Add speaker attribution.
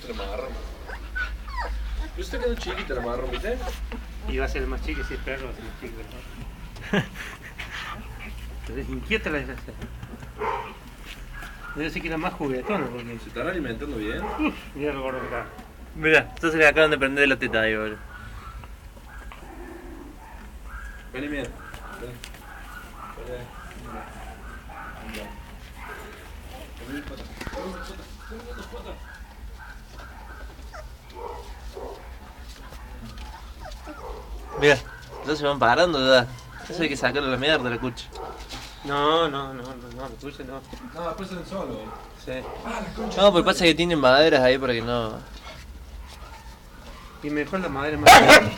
Speaker 1: chiquito el marrón. Yo estoy quedando chiquito el marrón, ¿viste?
Speaker 2: Y va a ser el más chico, si es perro va a ser el más chico. Entonces inquieta la desgracia. Debe ser que era más juguetona porque...
Speaker 1: ¿Se están alimentando bien?
Speaker 2: Mira lo gordo que está.
Speaker 3: Mira, entonces le acaban de prender de la teta ahí, boludo.
Speaker 1: Vení, bien. Vení.
Speaker 3: Mira, ya se van parando ya. Eso hay que sacarle la mierda de la cucha.
Speaker 2: No, lo tuyo no.
Speaker 1: No, después salen solo.
Speaker 3: Sí. No, pero pasa que tienen maderas ahí para que no...
Speaker 2: Y mejor la madera más grande.